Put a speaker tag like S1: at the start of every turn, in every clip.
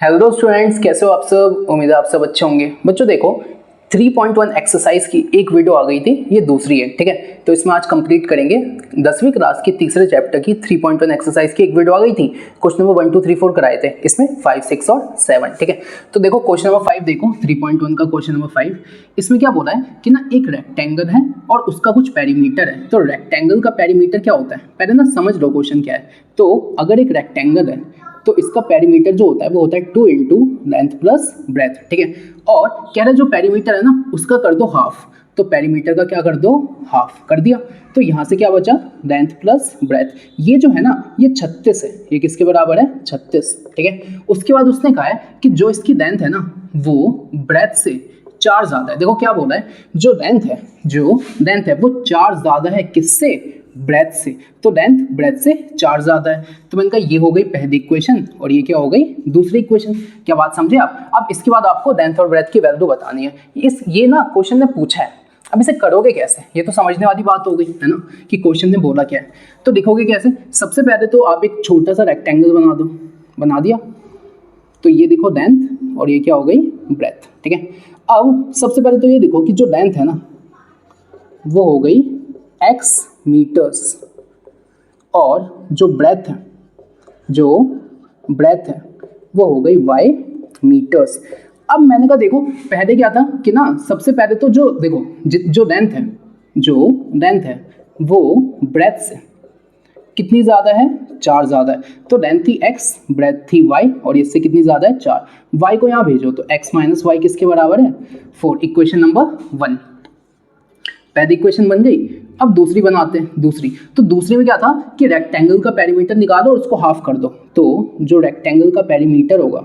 S1: Hello students, कैसे हो आप सब। उम्मीद है आप सब अच्छे होंगे। बच्चों देखो 3.1 एक्सरसाइज की एक वीडियो आ गई थी, ये दूसरी है, ठीक है। तो इसमें आज कंप्लीट करेंगे 10वीं क्लास के तीसरे चैप्टर की 3.1 एक्सरसाइज की एक वीडियो आ गई थी। क्वेश्चन नंबर 1 2 3 4 कराए थे, इसमें 5 6 और 7, ठीक है। तो देखो क्वेश्चन नंबर 5 देखो, 3.1 का क्वेश्चन नंबर 5। इसमें क्या बोला है कि ना एक रेक्टेंगल है और उसका कुछ पेरीमीटर है। तो रेक्टेंगल का पेरीमीटर क्या होता है, पहले ना समझ लो क्वेश्चन क्या है। तो अगर एक रेक्टेंगल है तो इसका पेरीमीटर जो होता है वो होता है 2 इंटू लेंथ प्लस ब्रेथ, ठीक है। और कह रहे जो पेरीमीटर है ना उसका कर दो हाफ। तो पेरीमीटर का क्या कर दो, हाफ कर दिया। तो यहाँ से क्या बचा, लेंथ प्लस ब्रेथ। ये जो है ना ये 36 है, ये किसके बराबर है, 36, ठीक है। उसके बाद उसने कहा है कि जो इसकी लेंथ है ना वो ब्रेथ से 4 ज्यादा है। देखो क्या बोला है, जो लेंथ है वो 4 ज्यादा है, किससे, ब्रेथ से। तो लेंथ ब्रेथ से 4 ज्यादा है। तो मैंने कहा ये हो गई पहली इक्वेशन और ये क्या हो गई दूसरी इक्वेशन। क्या बात समझे आप। अब इसके बाद आपको लेंथ और ब्रेथ की वैल्यू बतानी है। ये ना क्वेश्चन ने पूछा है, अब इसे करोगे कैसे, ये तो समझने वाली बात हो गई है ना कि क्वेश्चन ने बोला क्या है। तो लिखोगे कैसे, सबसे पहले तो आप एक छोटा सा रेक्टेंगल बना दो, बना दिया। तो ये देखो लेंथ और ये क्या हो गई ब्रेथ, ठीक है। अब सबसे पहले तो ये देखो कि जो लेंथ है ना वो हो गई x मीटर्स और जो ब्रेथ है वो हो गई y मीटर्स। अब मैंने कहा देखो पहले क्या था कि ना सबसे पहले तो जो देखो जो लेंथ है वो ब्रेथ से कितनी ज़्यादा है, 4 ज़्यादा है। तो लेंथ थी x, ब्रेथ थी y और इससे कितनी ज़्यादा है, 4। y को यहाँ भेजो तो x माइनस वाई किसके बराबर है, 4। इक्वेशन नंबर 1 पहली इक्वेशन बन गई। अब दूसरी बनाते हैं। तो दूसरी में क्या था कि रेक्टेंगल का पेरीमीटर निकालो और उसको हाफ कर दो। तो जो रेक्टेंगल का पेरीमीटर होगा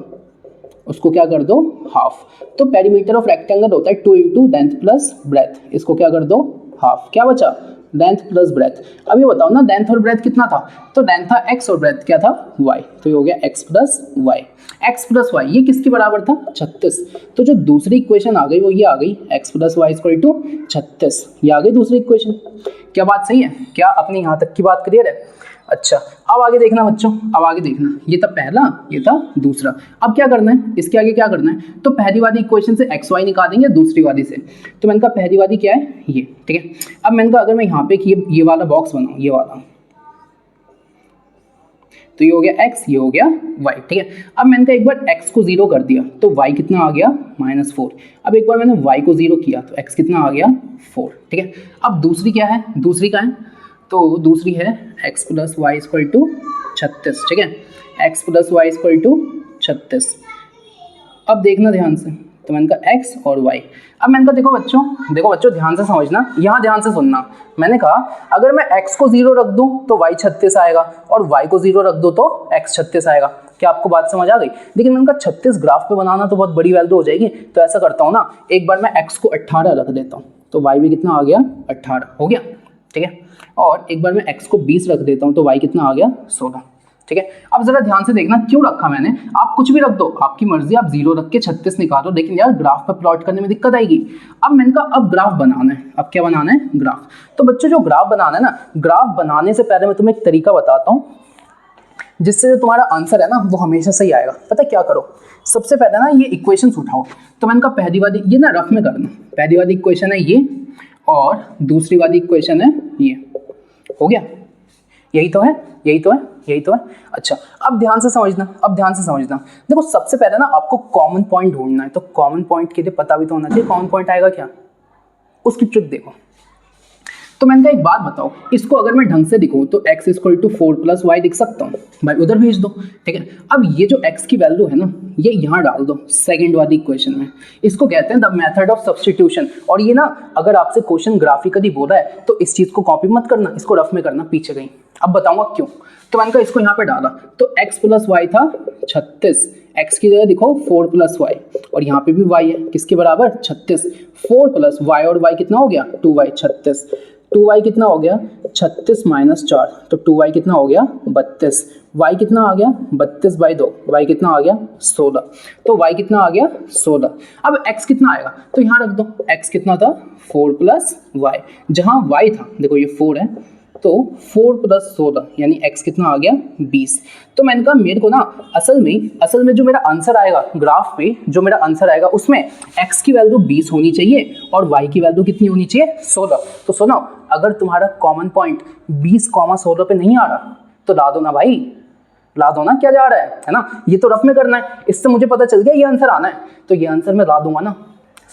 S1: उसको क्या कर दो, हाफ। तो पेरीमीटर ऑफ रेक्टेंगल होता है 2 इंटू लेंथ प्लस ब्रेथ, इसको क्या कर दो, हाफ। क्या बचा, लेंथ प्लस ब्रेथ। अब ये बताओ ना लेंथ और ब्रेथ कितना था, तो लेंथ था x और ब्रेथ क्या था, y। तो ये हो गया x प्लस y। ये किसके बराबर था, 36। तो जो दूसरी इक्वेशन आ गई वो ये आ गई x plus y equal to 36। ये आ गई दूसरी इक्वेशन। क्या बात सही है, क्या अपनी यहाँ तक की बात क्लियर है। अच्छा अब आगे देखना बच्चों, अब आगे देखना, ये था पहला, ये था दूसरा। अब क्या करना है, इसके आगे क्या करना है, तो पहली वाली इक्वेशन से एक्स वाई निकालेंगे दूसरी वाली से। तो मैंने कहा पहली वाली क्या है, ये, ठीक है। अब मैंने कहा अगर मैं यहाँ पे ये वाला बॉक्स बनाऊँ, ये वाला, तो ये हो गया x, ये हो गया y, ठीक है। अब मैंने कहा एक बार x को 0 कर दिया तो y कितना आ गया, -4। अब एक बार मैंने y को 0 किया तो x कितना आ गया, 4, ठीक है। अब दूसरी क्या है, दूसरी का है, तो दूसरी है x plus y equal to 36, ठीक है। x plus y equal to 36। अब देखना ध्यान से, तो मैंने कहा x और y। अब मैंने कहा देखो बच्चों ध्यान से समझना, यहाँ ध्यान से सुनना। मैंने कहा अगर मैं x को 0 रख दूं तो y 36 आएगा और y को 0 रख दूं तो x 36 आएगा। क्या आपको बात समझ आ गई। लेकिन मैंने कहा 36 ग्राफ पे बनाना तो बहुत बड़ी वैल्यू हो जाएगी। तो ऐसा करता हूँ ना, एक बार मैं x को 18 रख देता हूँ तो y भी कितना आ गया, 18 हो गया, ठीक है। और एक बार मैं x को 20 रख देता हूँ तो y कितना आ गया, 16, ठीक है। अब जरा ध्यान से देखना क्यों रखा मैंने। आप कुछ भी रख दो, आपकी मर्जी, आप 0 रख के 36 निकालो, लेकिन यार ग्राफ पर प्लॉट करने में दिक्कत आएगी। अब मैंने कहा अब ग्राफ बनाना है। अब क्या बनाना है, ग्राफ। तो बच्चों जो ग्राफ बनाना है ना, ग्राफ बनाने से पहले मैं तुम्हें एक तरीका बताता हूँ जिससे जो तुम्हारा आंसर है ना वो हमेशा सही आएगा। पता क्या करो, सबसे पहले ना ये इक्वेशन उठाओ। तो मैंने कहा पहली वाली, ये ना रफ में करना, पहली वाली इक्वेशन है ये और दूसरी वाली इक्वेशन है ये, हो गया। यही तो है। अच्छा अब ध्यान से समझना, देखो सबसे पहले ना आपको कॉमन पॉइंट ढूंढना है। तो कॉमन पॉइंट के लिए पता भी तो होना चाहिए कॉमन पॉइंट आएगा क्या, उसकी ट्रिक देखो। तो मैंने कहा एक बात बताओ, इसको अगर मैं ढंग से लिखूं तो x equal to 4 plus y लिख सकता हूँ, भाई उधर भेज दो, ठीक है। अब ये जो x की वैल्यू है ना ये यहाँ डाल दो सेकंड वाली इक्वेशन में। इसको कहते हैं द मेथड ऑफ सब्स्टिट्यूशन। और ये ना अगर आपसे क्वेश्चन ग्राफिकली बोला है तो इस चीज को कॉपी मत करना, इसको रफ में करना, पीछे गई। अब बताऊंगा क्यों। तो मैंने कहा इसको यहाँ पे डाला तो x प्लस वाई था 36, x की जगह देखो 4 प्लस वाई और यहाँ पे भी y है, किसके बराबर, 36। 4 प्लस y और y कितना हो गया, 2y, 36। 2y कितना हो गया, 36 माइनस 4, तो 2y कितना हो गया, 32। y कितना आ गया, 32 बाई 2, y कितना आ गया, 16। तो y कितना आ गया, 16। अब x कितना आएगा, तो यहाँ रख दो, x कितना था, 4 प्लस वाई। जहाँ y था देखो ये 4 है तो 4 + 16 यानी x कितना आ गया 20। तो मैंने कहा मेरे को ना असल में जो मेरा आंसर आएगा ग्राफ पे, जो मेरा आंसर आएगा उसमें x की वैल्यू 20 होनी चाहिए और y की वैल्यू कितनी होनी चाहिए 16। तो सुनो, अगर तुम्हारा कॉमन पॉइंट 20,16 पे नहीं आ रहा तो ला दो ना भाई, ला दो ना, क्या जा रहा है ना। ये तो रफ में करना है, इससे मुझे पता चल गया ये आंसर आना है तो ये आंसर मैं ला दूंगा ना,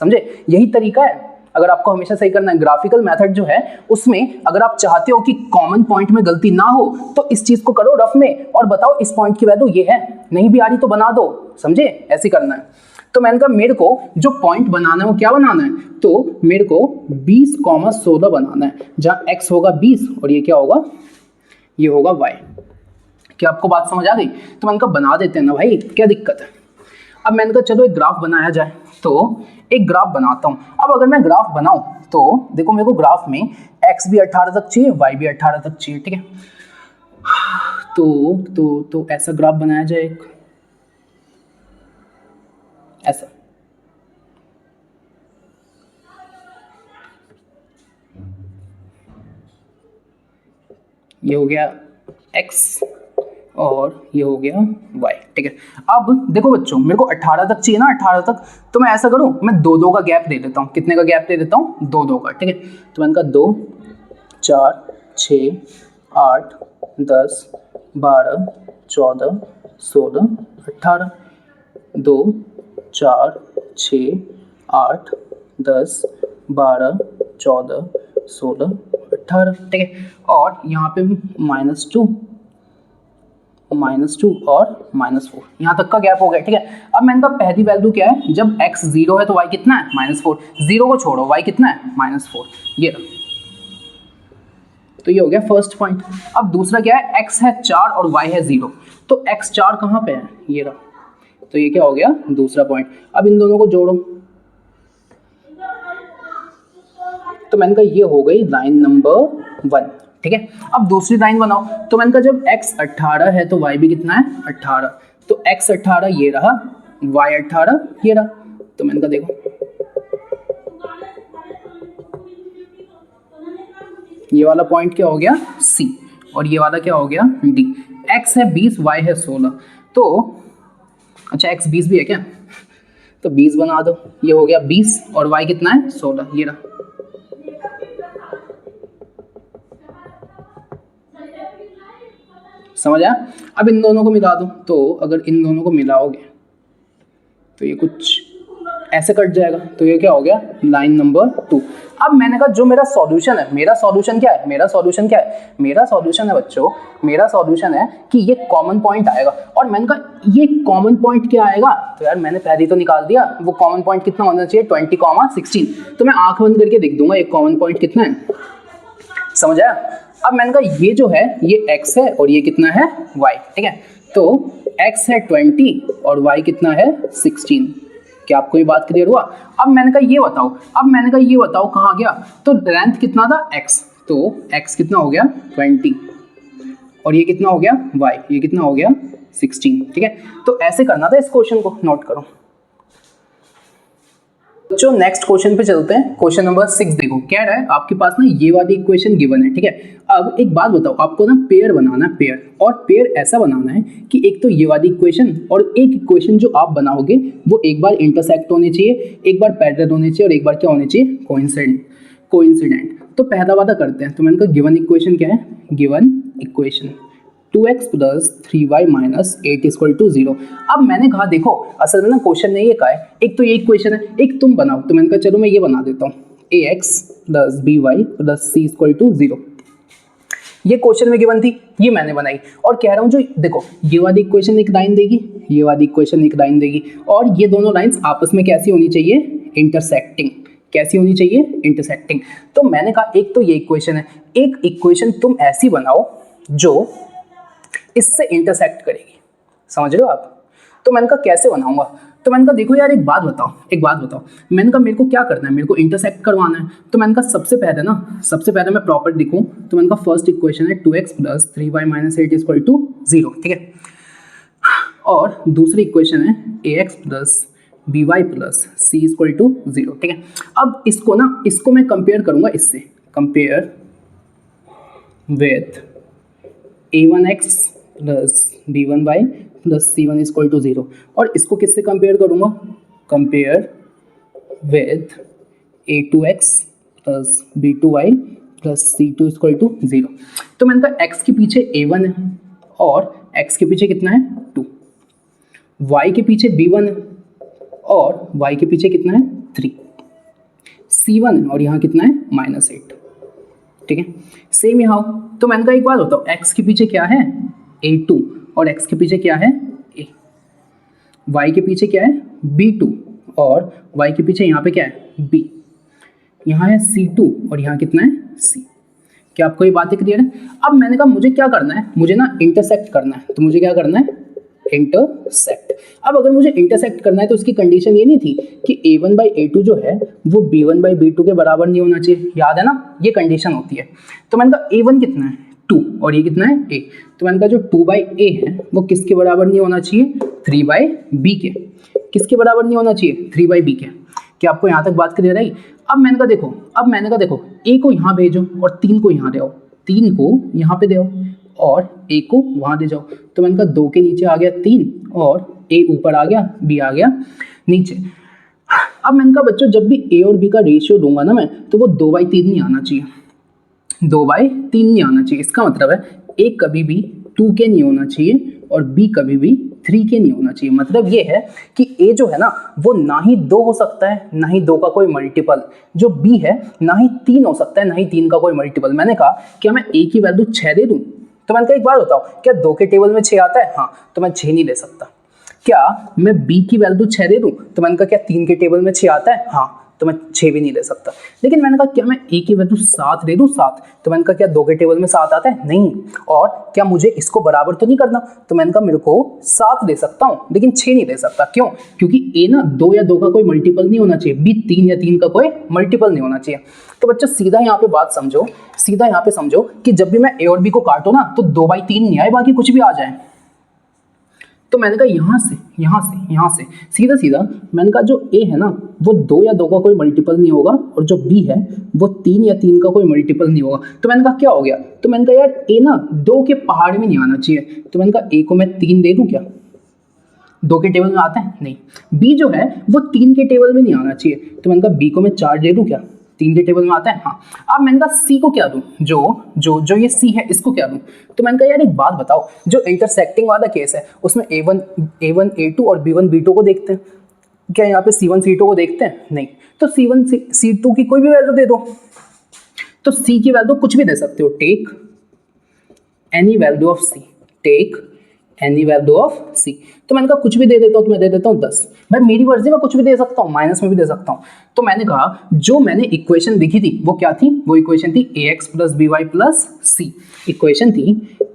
S1: समझे। यही तरीका है अगर आपको हमेशा सही करना है। ग्राफिकल मेथड जो है उसमें अगर आप चाहते हो कि कॉमन पॉइंट में गलती ना हो तो इस चीज को करो रफ में और बताओ इस पॉइंट की वैल्यू ये है, नहीं भी आ रही तो बना दो, समझे, ऐसे करना है। तो मैंने कहा मेरे को जो पॉइंट बनाना है वो क्या बनाना है, तो मेरे को 20,16 बनाना है, जहां x होगा 20 और ये क्या होगा, ये होगा y। क्या आपको बात समझ आ गई? तो मैंने कहा बना देते हैं ना भाई, क्या दिक्कत है। अब मैंने कहा चलो एक ग्राफ बनाया जाए, तो एक ग्राफ बनाता हूं। अब अगर मैं ग्राफ बनाऊं तो देखो मेरे को ग्राफ में x भी 18 तक चाहिए, y भी 18 तक चाहिए, ठीक है। तो ऐसा ग्राफ बनाया जाए एक, ऐसा। ये हो गया x और ये हो गया y, ठीक है। अब देखो बच्चों मेरे को 18 तक चाहिए ना, 18 तक, तो मैं ऐसा करूं, मैं 2-2 का गैप दे देता हूं। कितने का गैप दे देता हूं? 2-2 का, ठीक है। तो मैंने कहा 2, 4, 6, 8, 10, 12, 14, 16, 18, 2, 4, 6, 8, 10, 12, 14, 16, 18, ठीक है। और यहाँ पे -2 और -4, यहाँ तक का गैप हो गया, ठीक है। अब मैंने कहा पहली वैल्यू क्या है, जब x 0 है तो y कितना है -4, 0 को छोड़ो y कितना है -4, ये रहा। तो ये हो गया फर्स्ट पॉइंट। अब दूसरा क्या है, x है 4 और y है 0, तो x 4 कहाँ पे है, ये रहा। तो ये क्या हो गया दूसरा पॉइंट। अब इन दोनों को जोड़ो, तो मैंने कहा ये हो गई लाइन नंबर 1, ठीक है। अब दूसरी लाइन बनाओ, तो मैंने कहा जब x 18 है तो y भी कितना है 18, तो x 18 ये रहा, y 18 ये रहा। तो मैंने कहा देखो ये वाला पॉइंट क्या हो गया C और ये वाला क्या हो गया D। x है 20, y है 16, तो अच्छा x 20 भी है क्या, तो 20 बना दो, ये हो गया 20 और y कितना है 16, ये रहा। समझ आया? अब इन दोनों को मिला दो, तो अगर इन दोनों को मिलाओगे तो ये कुछ ऐसे कट जाएगा, तो ये क्या हो गया लाइन नंबर 2। अब मैंने कहा जो मेरा सॉल्यूशन है, मेरा सॉल्यूशन क्या है, मेरा सॉल्यूशन क्या है, मेरा सॉल्यूशन है बच्चों, मेरा सॉल्यूशन है कि ये कॉमन पॉइंट आएगा। और मैंने कहा ये कॉमन पॉइंट क्या आएगा, तो यार मैंने पहले तो निकाल दिया, वो कॉमन पॉइंट कितना होना चाहिए 20,16, तो मैं आंख बंद करके देख दूंगा एक कॉमन पॉइंट कितना है, समझ आया? अब मैंने कहा ये जो है ये x है और ये कितना है y, ठीक है। तो x है 20 और y कितना है 16। क्या आपको ये बात क्लियर हुआ? अब मैंने कहा ये बताओ कहाँ गया, तो लेंथ कितना था x, तो x कितना हो गया 20 और ये कितना हो गया y, ये कितना हो गया 16, ठीक है। तो ऐसे करना था, इस क्वेश्चन को नोट करो। बच्चों नेक्स्ट क्वेश्चन पे चलते हैं। क्वेश्चन नंबर 6 देखो, क्या रहा है आपके पास ना ये वाली इक्वेशन गिवन है, ठीक है। अब एक बात बताओ, आपको ना पेयर बनाना है, पेयर, और पेयर ऐसा बनाना है कि एक तो ये वाली इक्वेशन और एक इक्वेशन जो आप बनाओगे वो एक बार इंटरसेक्ट होने चाहिए, एक बार पैरेलल होने चाहिए और एक बार क्या होने चाहिए कोइंसिडेंट। तो पहला वाला करते हैं। तो मैंने कहा गिवन इक्वेशन क्या है, गिवन इक्वेशन 2x + 3y - 8 = 0। अब मैंने कहा देखो असल में ना क्वेश्चन ने ये कहा है, एक तो ये इक्वेशन है, एक तुम बनाओ। तो मैंने कहा चलो मैं ये बना देता हूँ, ax + by + c = 0। ये क्वेश्चन में गिवन थी, ये मैंने बनाई और कह रहा हूँ जो देखो ये वाली इक्वेशन एक लाइन देगी, ये वाली इक्वेशन एक लाइन देगी, और ये दोनों लाइन्स आपस में कैसी होनी चाहिए, इंटरसेक्टिंग। कैसी होनी चाहिए, इंटरसेक्टिंग। तो मैंने कहा एक तो ये इक्वेशन है, एक इक्वेशन तुम ऐसी बनाओ जो इससे इंटरसेक्ट करेगी, समझ रहे हो आप? तो मैंने कहा कैसे बनाऊंगा, तो मैंने कहा देखो यार एक बात बताओ, मैंने कहा मेरे को क्या करना है, मेरे को इंटरसेक्ट करवाना है। तो मैंने कहा सबसे पहले मैं प्रॉपर लिखूं, तो मैंने कहा फर्स्ट इक्वेशन है 2x + 3y - 8 = 0, ठीक है। और दूसरी इक्वेशन है ax + by + c = 0, ठीक है। अब इसको मैं कंपेयर करूंगा इससे, compare with a1x plus b1y plus c1 is equal to 0। और इसको किससे कंपेयर करूँगा? Compare with a2x plus b2y plus c2 is equal to 0। तो मैंने कहा x के पीछे a1 है और x के पीछे कितना है 2, y के पीछे b1 है और y के पीछे कितना है 3, c1 है और यहाँ कितना है -8। ठीक है, सेम यहाँ। तो मैंने कहा एक बात बताओ, x के पीछे क्या है a2 और x के पीछे क्या है a, y के पीछे क्या है b2 और y के पीछे यहाँ पे क्या है b, यहाँ है c2 और यहाँ कितना है c। क्या आपको ये बातें क्लियर है? अब मैंने कहा मुझे क्या करना है, मुझे ना इंटरसेक्ट करना है। तो मुझे क्या करना है? इंटरसेक्ट। अब अगर मुझे इंटरसेक्ट करना है तो उसकी कंडीशन ये नहीं थी कि a1/a2 जो है वो b1/b2 के बराबर नहीं होना चाहिए, याद है ना, ये कंडीशन होती है। तो मैंने कहा a1 कितना है 2 और ये कितना है a, तो मैंने कहा जो 2/a है वो किसके बराबर नहीं होना चाहिए 3/b के। किसके बराबर नहीं होना चाहिए 3/b के। क्या आपको यहाँ तक बात क्लियर आई? अब मैंने कहा देखो a को यहाँ भेजो और 3 को यहाँ ले आओ, 3 को यहाँ पे दे आओ और a को वहाँ ले जाओ। तो मैंने कहा 2 के नीचे आ गया 3 और a ऊपर आ गया, b आ गया नीचे। अब मैंने कहा बच्चों जब भी a और b का रेशियो दूंगा ना मैं, तो वो 2/3 नहीं आना चाहिए, 2/3 नहीं आना चाहिए। इसका मतलब है a कभी भी 2 के नहीं होना चाहिए और b कभी भी 3 के नहीं होना चाहिए। मतलब ये है कि a जो है ना वो ना ही 2 हो सकता है ना ही 2 का कोई मल्टीपल, जो b है ना ही 3 हो सकता है ना ही 3 का कोई मल्टीपल। मैंने कहा क्या मैं a की वैल्यू 6 दे दूं? तो मैंने कहा एक बात बताओ, क्या 2 के टेबल में 6 आता है? हाँ, तो मैं 6 नहीं ले सकता। क्या मैं b की वैल्यू 6 दे दूं? तो मैंने कहा क्या 3 के टेबल में 6 आता है? हाँ, तो मैं 6 भी नहीं ले सकता। लेकिन मैंने कहा क्या मैं a की वैल्यू 7 दे दूं 7? तो मैंने कहा क्या 2 के टेबल में 7 आता है? नहीं। और क्या मुझे इसको बराबर तो नहीं करना? तो मैंने कहा मेरे को 7 दे सकता हूँ लेकिन 6 नहीं दे सकता। क्यों? क्योंकि a ना 2 या 2 का कोई मल्टीपल नहीं होना चाहिए, b 3 या 3 का कोई मल्टीपल नहीं होना चाहिए। तो बच्चों सीधा यहाँ पे बात समझो, सीधा यहाँ पे समझो कि जब भी मैं a और b को काटो ना तो 2/3 नहीं आए, बाकी कुछ भी आ जाए। तो मैंने कहा यहाँ से सीधा सीधा मैंने कहा जो a है ना वो 2 या 2 का कोई मल्टीपल नहीं होगा और जो b है वो 3 या 3 का कोई मल्टीपल नहीं होगा। तो मैंने कहा क्या हो गया? तो मैंने कहा यार a ना 2 के पहाड़ में नहीं आना चाहिए। तो मैंने कहा a को मैं 3 दे दूं क्या? 2 के टेबल में आता है? नहीं। b जो है वो 3 के टेबल में नहीं आना चाहिए। तो मैंने कहा b को मैं 4 दे दूं क्या? 3 के टेबल में आता है? हाँ। अब मैंने कहा c को क्या दूं? जो ये c है इसको क्या दूं? तो मैंने कहा यार एक बात बताओ, जो इंटरसेक्टिंग वाला केस है उसमें a1 a2 और b1 b2 को देखते हैं, क्या यहाँ पे c1 c2 को देखते हैं? नहीं। तो c1 c2 की कोई भी वैल्यू दे दो। तो c की वैल्यू कुछ भी दे सकते हो, take any value of c, take any value of c। तो मैंने कहा कुछ भी दे देता हूँ, तो मैं दे देता हूँ 10। भाई मेरी मर्जी में कुछ भी दे सकता हूँ, माइनस में भी दे सकता हूँ। तो मैंने कहा जो मैंने इक्वेशन लिखी थी वो क्या थी? वो इक्वेशन थी ax plus B Y plus C. Equation थी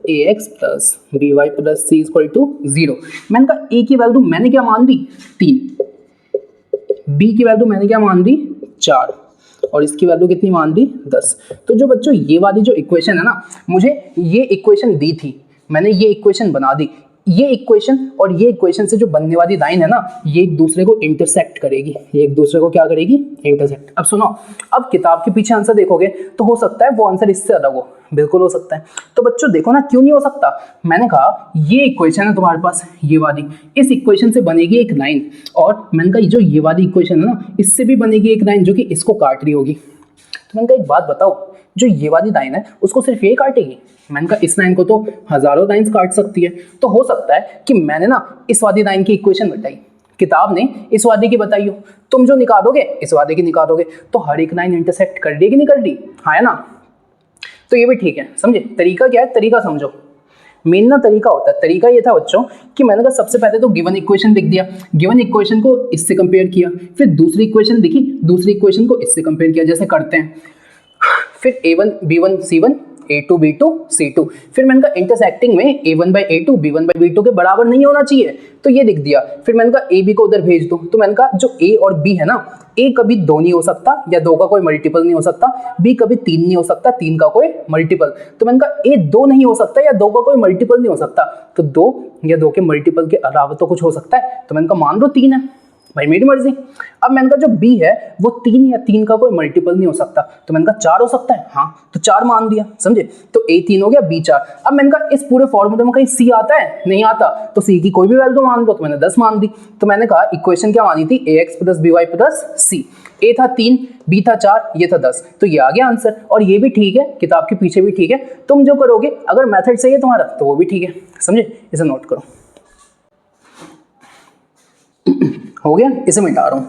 S1: ax plus B Y plus C equal to 0। मैंने कहा a की वैल्यू मैंने क्या मान दी 3, b की वैल्यू मैंने क्या मान दी 4 और इसकी वैल्यू कितनी मान दी 10। तो जो बच्चों ये वाली जो इक्वेशन है ना, मुझे ये इक्वेशन दी थी, मैंने ये इक्वेशन बना दी। ये इक्वेशन और ये इक्वेशन से जो बनने वाली लाइन है ना, ये एक दूसरे को इंटरसेक्ट करेगी। ये एक दूसरे को क्या करेगी? इंटरसेक्ट। अब सुनो, अब किताब के पीछे आंसर देखोगे तो हो सकता है वो आंसर इससे अलग हो, बिल्कुल हो सकता है। तो बच्चों देखो ना, क्यों नहीं हो सकता? मैंने कहा ये इक्वेशन है तुम्हारे पास, ये वाली, इस इक्वेशन से बनेगी एक लाइन और मैंने कहा जो ये वाली इक्वेशन है ना इससे भी बनेगी एक लाइन जो कि इसको काट रही होगी। तो मैंने कहा एक बात बताओ, जो ये वाली लाइन है उसको सिर्फ ये काटेगी? मैंने कहा इस लाइन को तो हजारों लाइंस काट सकती है। तो हो सकता है कि मैंने ना इस वाली लाइन की इक्वेशन बताई, किताब ने इस वाले की बताई हो, तुम जो निकालोगे इस वाले की निकालोगे, तो हर एक लाइन इंटरसेक्ट कर रही है कि नहीं कर रही? हाँ है ना? तो ये भी ठीक है, समझे? तरीका क्या है, तरीका समझो। मेन ना तरीका होता है, तरीका ये था बच्चों कि मैंने कहा सबसे पहले तो गिवन इक्वेशन लिख दिया, गिवन इक्वेशन को इससे कंपेयर किया, फिर दूसरी इक्वेशन लिखी, दूसरी इक्वेशन को इससे कंपेयर किया, जैसे करते हैं। फिर a1 b1 c1 a2 b2 c2। फिर मैंने कहा इंटरसेक्टिंग में a1/a2 b1/b2 के बराबर नहीं होना चाहिए, तो ये लिख दिया। फिर मैंने कहा a b को उधर भेज दो। तो मैंने कहा जो a और b है ना, a कभी 2 नहीं हो सकता या 2 का कोई मल्टीपल नहीं हो सकता, b कभी 3 नहीं हो सकता, 3 का कोई मल्टीपल। तो मैंने कहा a 2 नहीं हो सकता या 2 का कोई मल्टीपल नहीं हो सकता, तो 2 या 2 के मल्टीपल के अलावा तो कुछ हो सकता है। तो मैंने कहा मान लो 3 है, भाई मेरी मर्जी। अब मैंने कहा जो b है वो 3 या 3 का कोई मल्टीपल नहीं हो सकता, तो मैंने कहा 4 हो सकता है, हाँ तो 4 मान दिया, समझे। तो a 3 हो गया, b 4। अब मैंने कहा इस पूरे फॉर्मूले में कहीं c आता है, नहीं आता, तो c की कोई भी वैल्यू मान दो, तो मैंने 10 मान दी। तो मैंने कहा इक्वेशन क्या मानी थी, ax plus by plus c। a था 3, b था 4, ये था 10, तो ये आ गया आंसर। और ये भी ठीक है, किताब के पीछे भी ठीक है, तुम जो करोगे अगर मेथड सही है तुम्हारा तो वो भी ठीक है, समझे। इसे नोट करो। हो गया, इसे मिटा रहा हूं।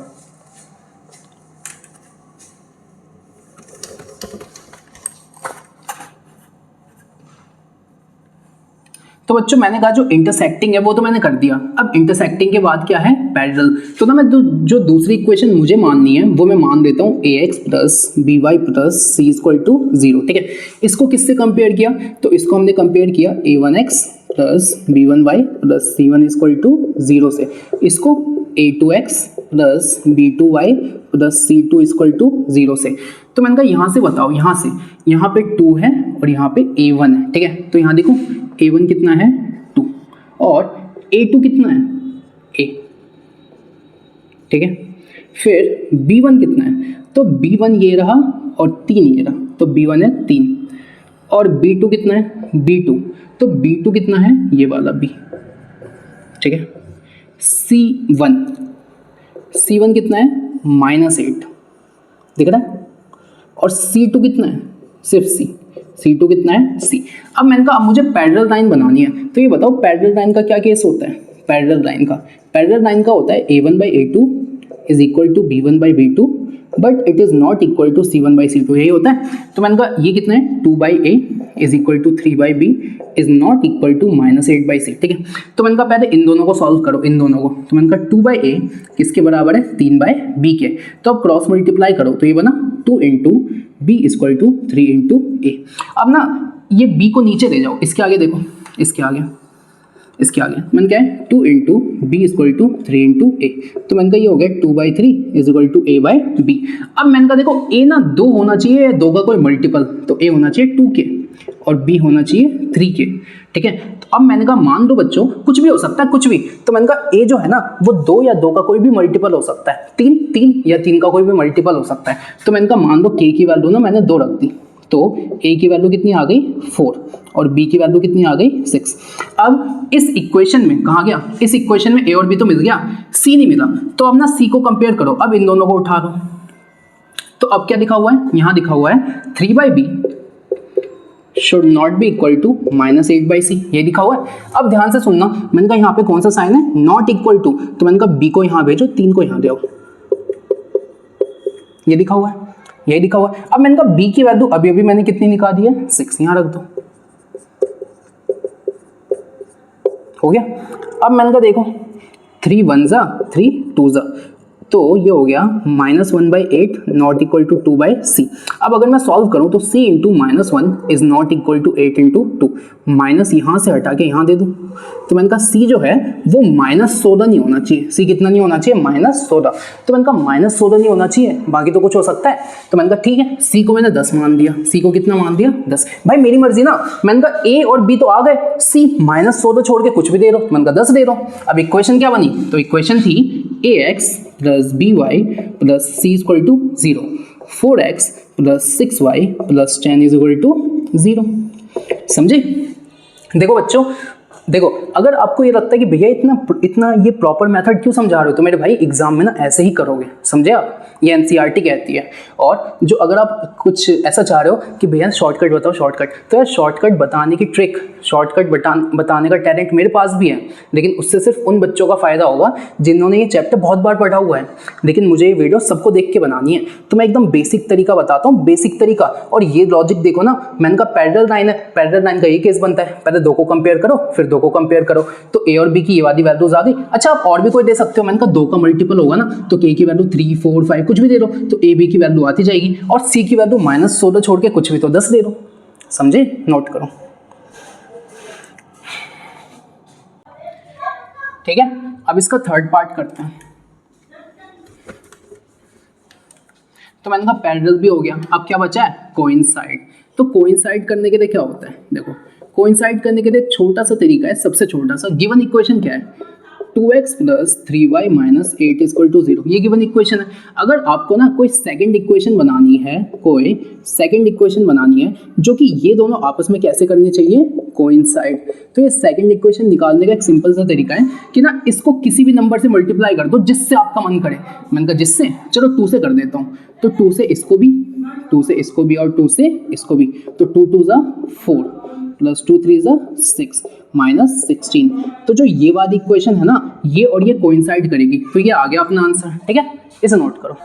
S1: तो बच्चों मैंने कहा जो इंटरसेक्टिंग है वो तो मैंने कर दिया। अब इंटरसेक्टिंग के बाद क्या है, पैरेलल। तो ना मैं जो दूसरी इक्वेशन मुझे माननी है वो मैं मान देता हूँ ax plus by plus c equal to 0, ठीक है। इसको किससे कंपेयर किया, तो इसको हमने कंपेयर किया a1x plus b1y plus c1 equal to 0 से। इसको a2x plus b2y plus c2 equal to 0 से। तो मैंने कहा यहाँ से बताओ, यहाँ पे 2 है और यहाँ पे a1 है, ठीक है। तो यहाँ देखो a1 कितना है 2 और a2 कितना है a, ठीक है। फिर b1 कितना है, तो b1 ये रहा और 3 ये रहा, तो b1 है 3। और b2 कितना है b2, तो b2 कितना है ये वाला b, ठीक है। c1 कितना है -8, दिख रहा है। और c2 कितना है, सिर्फ c2 कितना है c। अब मैंने कहा अब मुझे पैरेलल लाइन बनानी है, तो ये बताओ पैरेलल लाइन का क्या केस होता है। पैरेलल लाइन का होता है a1 by a2 is equal to b1 by b2 but it is not equal to c1 by c2, यही होता है। तो मैंने कहा ये कितना है 2 by a is equal to 3 by b is not equal to -8 by c, ठीक है। तो मैंने कहा पहले इन दोनों को सॉल्व करो, इन दोनों को। तो मैंने कहा 2 by a किसके बराबर है 3 by b के, तो अब क्रॉस मल्टीप्लाई करो, तो ये बना 2 into b equal to 3 into a। अब ना ये b को नीचे ले जाओ, इसके आगे देखो, इसके आगे मैंने क्या है 2 into B equal to 3 into A. तो मैंने कहा ये हो गया 2/3 is equal to a by B. अब मैंने कहा देखो a ना 2 होना चाहिए, 2 का कोई मल्टीपल, तो a होना चाहिए 2 के और b होना चाहिए 3 के, ठीक है। तो अब मैंने कहा मान लो बच्चों कुछ भी हो सकता है, कुछ भी। तो मैंने कहा a जो है ना वो 2 या 2 का कोई भी मल्टीपल हो सकता है, 3 या 3 का कोई भी मल्टीपल हो सकता है। तो मैंने कहा मान लो k की वैल्यू ना मैंने 2 रख दी, तो a की वैल्यू कितनी आ गई 4 और b की वैल्यू कितनी आ गई 6। अब इस इक्वेशन में कहाँ गया, इस इक्वेशन में a और b तो मिल गया, c नहीं मिला। तो अब ना c को कंपेयर करो, अब इन दोनों को उठा लो। तो अब क्या लिखा हुआ है, यहाँ लिखा हुआ है 3/b should not be equal to -8/c, ये लिखा हुआ है। अब ध्यान से सुनना, मैंने कहा यहाँ पे कौन सा साइन है, नॉट इक्वल टू, तो मैंने कहा b को यहाँ भेजो, 3 को यहाँ ले आओ, ये लिखा हुआ है, यही लिखा हुआ है। अब मैंने कहा b की वैल्यू अभी अभी मैंने कितनी निकाली है 6, यहाँ रख दो, हो गया। अब मैंने कहा देखो 3 1 जा 3 2 जा, तो ये हो गया -1/8 नॉट इक्वल टू 2/c। अब अगर मैं सॉल्व करूं तो c into -1 is not equal to 8 into 2, minus यहाँ से हटा के यहाँ दे दूं। तो मैंने कहा c जो है वो -16 नहीं होना चाहिए, c कितना नहीं होना चाहिए -16। तो मैंने कहा -16 नहीं होना चाहिए, बाकी तो कुछ हो सकता है। तो मैंने कहा ठीक है, c को मैंने 10 मान दिया, c को कितना मान दिया 10। भाई मेरी मर्जी ना, मैंने कहा a और b तो आ गए, c -16 छोड़ के कुछ भी दे रहा, मैंने कहा 10 दे रहा। अब इक्वेशन क्या बनी, तो इक्वेशन थी ax plus by plus c equal to 0, 4x plus 6y plus 10 is equal to 0। समझे। देखो बच्चों, देखो अगर आपको ये लगता है कि भैया इतना ये प्रॉपर मेथड क्यों समझा रहे हो, तो मेरे भाई एग्जाम में ना ऐसे ही करोगे, समझे आप, ये एनसीईआरटी कहती है। और जो अगर आप कुछ ऐसा चाह रहे हो कि भैया शॉर्टकट बताओ शॉर्टकट, तो यार शॉर्टकट बताने की ट्रिक, शॉर्टकट बताने का टैलेंट मेरे पास भी है, लेकिन उससे सिर्फ उन बच्चों का फायदा होगा जिन्होंने ये चैप्टर बहुत बार पढ़ा हुआ है। लेकिन मुझे ये वीडियो सबको देख के बनानी है, तो मैं एकदम बेसिक तरीका बताता हूँ, बेसिक तरीका। और ये लॉजिक देखो ना, मैंने कहा पैरेलल लाइन है, पैरेलल लाइन का ये केस बनता है, पहले 2 को कंपेयर करो फिर 2 को कंपेयर करो, तो a और b की ये वाली वैल्यूज आ गई। अच्छा आप और भी कोई दे सकते हो, मैंने कहा 2 का मल्टीपल होगा ना, तो k की वैल्यू 3 4 5 कुछ भी दे दो, तो a b की वैल्यू आती जाएगी, और c की वैल्यू -16 छोड़ के कुछ भी तो 10 दे दो। समझे, नोट करो, ठीक है। अब इसका थर्ड पार्ट करते हैं। तो मैंने कहा पैरेलल भी हो गया, अब क्या बचा है कोइंसाइड। तो कोइंसाइड करने के लिए क्या होता है, देखो कोइंसाइड करने के लिए छोटा सा तरीका है, सबसे छोटा सा। गिवन इक्वेशन क्या है, 2x plus 3y minus 8 equal to 0, ये गिवन इक्वेशन है। अगर आपको ना कोई सेकंड इक्वेशन बनानी है जो कि ये दोनों आपस में कैसे करनी चाहिए, कोइंसाइड, तो ये सेकंड इक्वेशन निकालने का एक सिंपल सा तरीका है कि ना इसको किसी भी नंबर से मल्टीप्लाई कर दो जिससे आपका मन करे। मैंने कहा जिससे, चलो 2 से कर देता हूँ, तो 2 से इसको भी, 2 से इसको भी और 2 से इसको भी, तो 2 2 ज़ा 4 प्लस 2 3 ज़ा 6 माइनस 16। तो जो ये वाली इक्वेशन है ना, ये और ये कोइंसाइड करेगी, तो ये आ गया अपना आंसर। ठीक है, इसे नोट करो।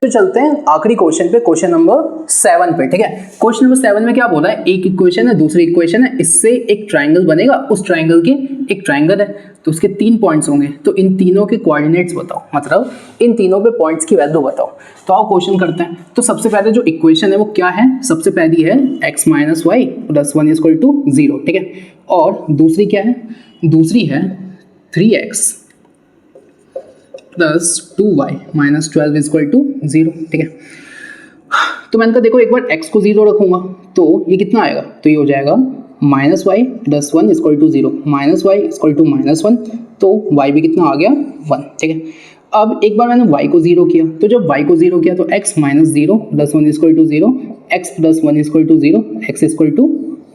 S1: तो चलते हैं आखिरी क्वेश्चन पे, क्वेश्चन नंबर 7 पे। ठीक है, क्वेश्चन नंबर 7 में क्या बोला है, एक इक्वेशन है, दूसरी इक्वेशन है, इससे एक ट्राइंगल बनेगा, उस ट्राइंगल के एक ट्राइंगल है, तो उसके 3 पॉइंट्स होंगे, तो इन तीनों के कोऑर्डिनेट्स बताओ, मतलब इन तीनों पे पॉइंट्स की वैल्यू बताओ। तो आओ क्वेश्चन करते हैं। तो सबसे पहले जो इक्वेशन है वो क्या है, सबसे पहली है x minus y plus 1 equal to 0। ठीक है, और दूसरी क्या है, दूसरी है 3x plus 2y minus 12 equal to 0। ठीक है, तो मैंने कहा देखो एक बार x को 0 रखूंगा तो ये कितना आएगा, तो ये हो जाएगा minus y plus 1 equal to 0, minus y equal to minus 1, तो y भी कितना आ गया 1। ठीक है, अब एक बार मैंने y को 0 किया, तो जब y को 0 किया तो x minus 0 plus 1 equal to 0, x plus 1 equal to 0, x equal to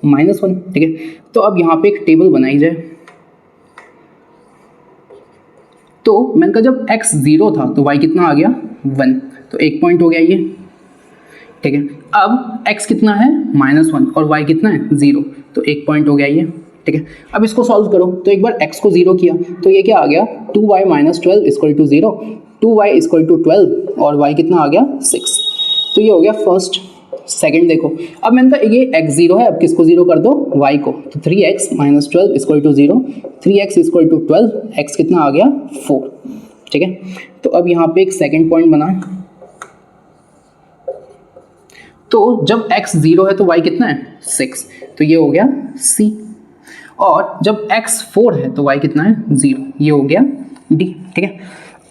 S1: minus 1। ठीक है, तो अब यहाँ पे एक टेबल बनाई जाए। तो मैंने कहा जब x 0 था तो y कितना आ गया 1, तो एक पॉइंट हो गया ये। ठीक है, अब x कितना है -1 और y कितना है 0, तो एक पॉइंट हो गया ये। ठीक है, अब इसको सॉल्व करो, तो एक बार x को 0 किया तो ये क्या आ गया 2y minus 12 equal to 0, 2y equal to 12 और y कितना आ गया 6, तो ये हो गया फर्स्ट। सेकंड देखो, अब मैंने कहा ये x 0 है, अब किसको 0 कर दो, y को, तो 3x minus 12 equal to 0, 3x equal to 12, x कितना आ गया 4। ठीक है, तो अब यहाँ पे एक सेकंड पॉइंट बना, तो जब x 0 है तो y कितना है 6, तो ये हो गया C, और जब x 4 है तो y कितना है 0, ये हो गया D। ठीक है,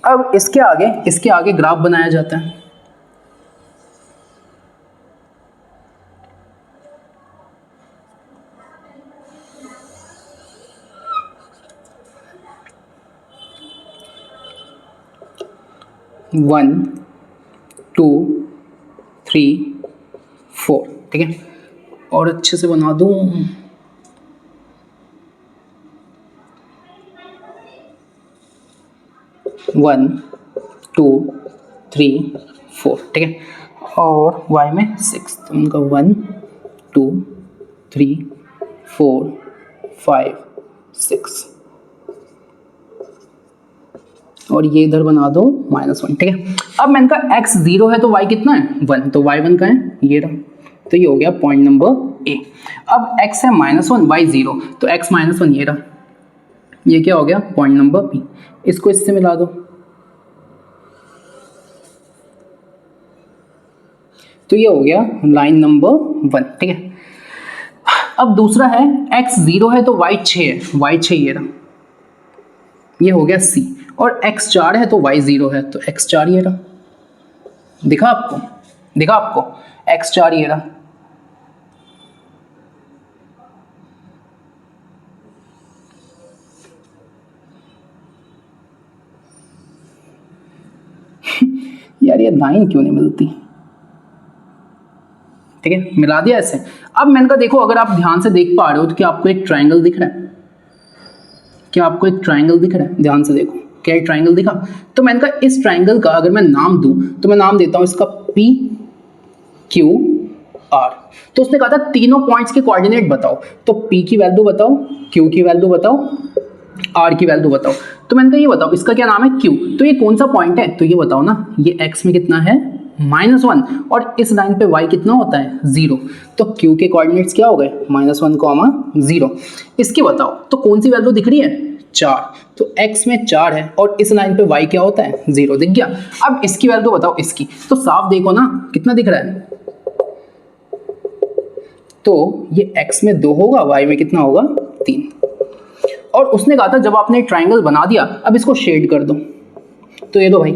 S1: अब इसके आगे ग्राफ बनाया जाता है। वन 2 3 4। ठीक है, और अच्छे से बना दूं, वन 2 3 4। ठीक है, और y में 6, तो उनका 1 2 3 4 5 6, और ये इधर बना दो -1। ठीक है, अब मैंने कहा x 0 है तो y कितना है 1, तो y 1 का है ये रहा, तो ये हो गया पॉइंट नंबर ए। अब x है -1 y 0, तो x -1 ये रहा, ये क्या हो गया पॉइंट नंबर बी, इसको इससे मिला दो, तो ये हो गया लाइन नंबर 1। ठीक है, अब दूसरा है x 0 है तो y 6 है, y 6 ये रहा, ये हो गया C, और x 4 है तो y 0 है, तो x 4 ये रहा, दिखा आपको x 4 ये रहा। यार ये लाइन क्यों नहीं मिलती। ठीक है, मिला दिया ऐसे। अब मैंने कहा देखो अगर आप ध्यान से देख पा रहे हो तो क्या आपको एक ट्राइंगल दिख रहा है, ध्यान से देखो, क्या एक ट्राइंगल दिखा। तो मैंने कहा इस ट्राइंगल का अगर मैं नाम दूं तो मैं नाम देता हूं इसका P Q R। तो उसने कहा था तीनों पॉइंट्स के कोऑर्डिनेट बताओ, तो P की वैल्यू बताओ, Q की वैल्यू बताओ, R की वैल्यू बताओ। तो मैंने कहा ये बताओ इसका क्या नाम है Q, तो ये कौन सा पॉइंट है, तो ये बताओ ना, ये x में कितना है -1, और इस लाइन पे y कितना होता है 0, तो Q के कोऑर्डिनेट्स क्या हो गए -1, 0। इसकी बताओ, तो कौन सी वैल्यू दिख रही है 4, तो x में 4 है और इस लाइन पे y क्या होता है 0, दिख गया। अब इसकी वैल्यू बताओ इसकी, तो साफ देखो ना कितना दिख रहा है, तो ये x में 2 होगा, y में कितना होगा 3। और उसने कहा था जब आपने ट्राइंगल बना दिया अब इसको शेड कर दो, तो ये दो भाई।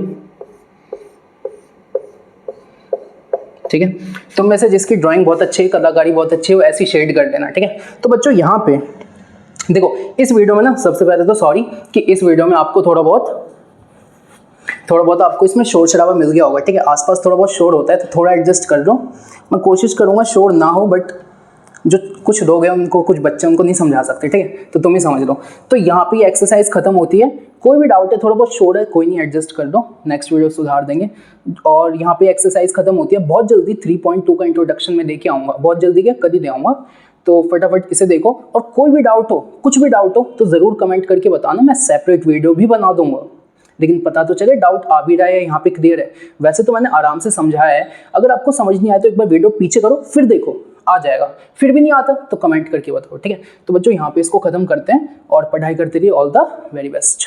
S1: ठीक है, तुम में से जिसकी ड्राइंग बहुत अच्छी है, कलाकारी बहुत अच्छी है, वो ऐसी शेड कर देना। ठीक है, तो बच्चों यहाँ पे देखो इस वीडियो में ना सबसे पहले तो सॉरी कि इस वीडियो में आपको थोड़ा बहुत आपको इसमें शोर शराबा मिल गया होगा, ठीक है। आसपास थोड़ा बहुत शोर होता है तो थोड़ा एडजस्ट कर लो। मैं कोशिश करूँगा शोर ना हो, बट जो कुछ लोग हैं उनको, कुछ बच्चे उनको नहीं समझा सकते, ठीक है, तो तुम ही समझ लो। तो यहाँ पे एक्सरसाइज खत्म होती है। कोई भी डाउट है, थोड़ा बहुत शोर है, कोई नहीं, एडजस्ट कर दो, नेक्स्ट वीडियो सुधार देंगे। और यहाँ पे एक्सरसाइज खत्म होती है। बहुत जल्दी 3.2 का इंट्रोडक्शन में देके आऊँगा, बहुत जल्दी क्या कल ही दे आऊँगा, तो फटाफट इसे देखो। और कोई भी डाउट हो, कुछ भी डाउट हो तो ज़रूर कमेंट करके बताना, मैं सेपरेट वीडियो भी बना दूंगा। लेकिन पता तो चले डाउट आ भी रहा है, यहाँ पे क्लियर है। वैसे तो मैंने आराम से समझाया है, अगर आपको समझ नहीं आया तो एक बार वीडियो पीछे करो फिर देखो, आ जाएगा। फिर भी नहीं आता तो कमेंट करके बताओ, ठीक है। तो बच्चों यहाँ पे इसको खत्म करते हैं और पढ़ाई करते रहिए। All the very best.